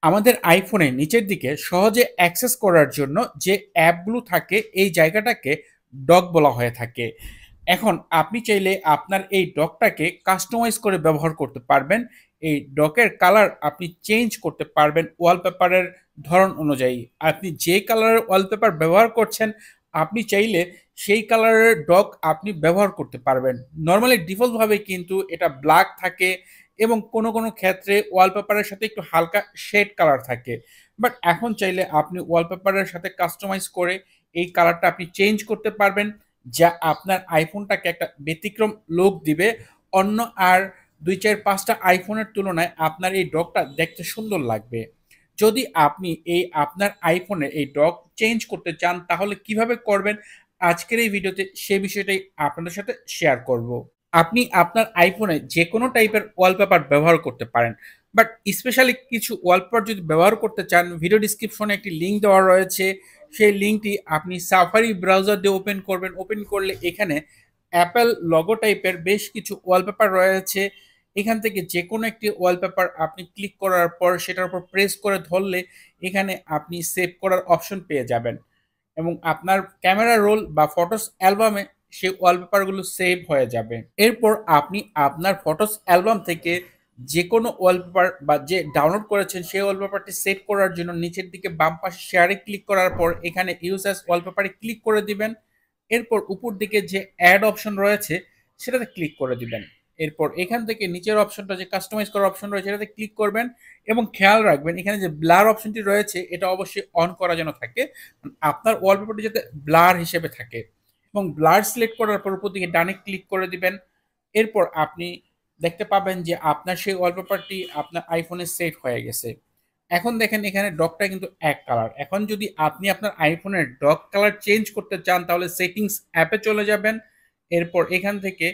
আমাদের আইফোনে নিচের দিকে সহজে অ্যাক্সেস করার জন্য যে অ্যাপগুলো থাকে এই জায়গাটাকে ডক বলা হয়ে থাকে। এখন আপনি চাইলে আপনার এই ডকটাকে কাস্টমাইজ করে ব্যবহার করতে পারবেন। এই ডকের কালার আপনি চেঞ্জ করতে পারবেন ওয়ালপেপারের ধরন অনুযায়ী। আপনি যে কালারের ওয়ালপেপার ব্যবহার করছেন, আপনি চাইলে সেই কালারের ডক আপনি ব্যবহার করতে পারবেন। নরমালি ডিফল্টভাবে কিন্তু এটা ব্ল্যাক থাকে এবং কোনো ক্ষেত্রে ওয়ালপেপারের সাথে একটু হালকা শেড কালার থাকে। বাট এখন চাইলে আপনি ওয়ালপেপারের সাথে কাস্টমাইজ করে এই কালারটা আপনি চেঞ্জ করতে পারবেন, যা আপনার আইফোনটাকে একটা ব্যতিক্রম লুক দিবে। অন্য আর ২, ৪, ৫টা আইফোনের তুলনায় আপনার এই ডকটা দেখতে সুন্দর লাগবে। যদি আপনি এই আপনার আইফোনের এই ডক চেঞ্জ করতে চান তাহলে কিভাবে করবেন? আজকের এই ভিডিওতে সে বিষয়টাই আপনাদের সাথে শেয়ার করব। আপনি আপনার আইফোনে যেকোনো টাইপের ওয়ালপেপার ব্যবহার করতে পারেন। বাট স্পেশালি কিছু ওয়ালপেপার যদি ব্যবহার করতে চান, ভিডিও ডেসক্রিপশনে একটি লিঙ্ক দেওয়া রয়েছে। সেই লিঙ্কটি আপনি সাফারি ব্রাউজার দিয়ে ওপেন করবেন। ওপেন করলে এখানে অ্যাপেল লোগো টাইপের বেশ কিছু ওয়ালপেপার রয়েছে। এখান থেকে যেকোনো একটি ওয়ালপেপার আপনি ক্লিক করার পর সেটার উপর প্রেস করে ধরলে এখানে আপনি সেভ করার অপশন পেয়ে যাবেন এবং আপনার ক্যামেরা রোল বা ফটোস অ্যালবামে সেই ওয়ালপেপারগুলো সেভ হয়ে যাবে। এরপর আপনি আপনার ফটোস অ্যালবাম থেকে যেকোনো ওয়ালপেপার বা যে ডাউনলোড করেছেন সেই ওয়ালপেপারটি সেভ করার জন্য নিচের দিকে বাম পাশে শেয়ারে ক্লিক করার পর এখানে ইউজ অ্যাজ ওয়ালপেপারে ক্লিক করে দিবেন। এরপর উপর দিকে যে অ্যাড অপশন রয়েছে সেটাতে ক্লিক করে দিবেন। এরপর এখান থেকে নিচের অপশনটা যে কাস্টমাইজ করার অপশন রয়েছে এটাতে ক্লিক করবেন এবং খেয়াল রাখবেন এখানে যে ব্লার অপশনটি রয়েছে এটা অবশ্যই অন করা যেন থাকে। আপনার ওয়ালপেপারটি যাতে ব্লার হিসেবে থাকে এবং ব্লার সিলেক্ট করার পর উপর দিকে ডানে ক্লিক করে দিবেন। এরপর আপনি দেখতে পাবেন যে আপনার সেই ওয়ালপেপারটি আপনার আইফোনে সেভ হয়ে গেছে। এখন দেখেন এখানে ডকটা কিন্তু এক কালার। এখন যদি আপনি আপনার আইফোনের ডক কালার চেঞ্জ করতে চান তাহলে সেটিংস অ্যাপে চলে যাবেন। এরপর এখান থেকে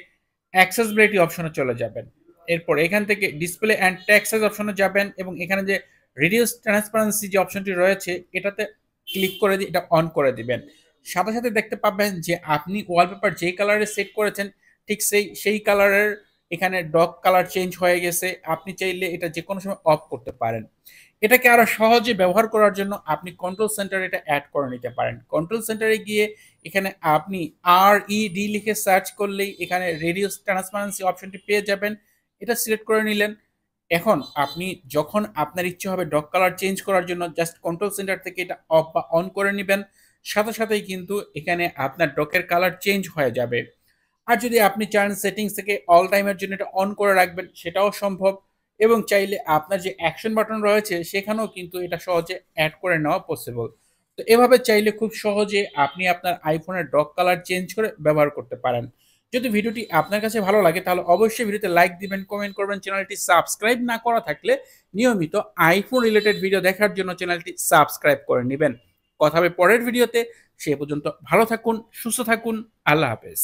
অ্যাক্সেসিবিলিটি অপশনে চলে যাবেন। এরপর এখান থেকে ডিসপ্লে অ্যান্ড টেক্সট সাইজ অপশনে যাবেন এবং এখানে যে রিডিউস ট্রান্সপারেন্সি যে অপশনটি রয়েছে এটাতে ক্লিক করে দিয়ে এটা অন করে দিবেন। সাথে দেখতে পাবেন যে আপনি ওয়ালপেপার যেই কালারে সেট করেছেন ঠিক সেই কালারের এখানে ডক কালার চেঞ্জ হয়ে গেছে। আপনি চাইলে এটা যেকোনো সময় অফ করতে পারেন। এটাকে আরো সহজে ব্যবহার করার জন্য আপনি কন্ট্রোল সেন্টারে এটা অ্যাড করে নিতে পারেন। কন্ট্রোল সেন্টারে গিয়ে এখানে আপনি RED লিখে সার্চ করলেই এখানে রেডিউস ট্রান্সপারেন্সি অপশনটি পেয়ে যাবেন। এটা সিলেক্ট করে নিলেন। এখন আপনি যখন আপনার ইচ্ছে হবে ডক কালার চেঞ্জ করার জন্য জাস্ট কন্ট্রোল সেন্টার থেকে এটা অফ বা অন করে নিবেন। সাথেই কিন্তু এখানে আপনার ডকের কালার চেঞ্জ হয়ে যাবে। আর যদি আপনি চান সেটিংস থেকে অল টাইমের জন্য এটা অন করে রাখবেন সেটাও সম্ভব এবং চাইলে আপনার যে অ্যাকশন বাটন রয়েছে সেখানেও কিন্তু এটা সহজে অ্যাড করে নেওয়া পসিবল। তো এভাবে চাইলে খুব সহজে আপনি আপনার আইফোনের ডক কালার চেঞ্জ করে ব্যবহার করতে পারেন। যদি ভিডিওটি আপনার কাছে ভালো লাগে তাহলে অবশ্যই ভিডিওতে লাইক দিবেন, কমেন্ট করবেন। চ্যানেলটি সাবস্ক্রাইব না করা থাকলে নিয়মিত আইফোন রিলেটেড ভিডিও দেখার জন্য চ্যানেলটি সাবস্ক্রাইব করে নেবেন। কথা হবে পরের ভিডিওতে। সে পর্যন্ত ভালো থাকুন, সুস্থ থাকুন। আল্লাহ হাফেজ।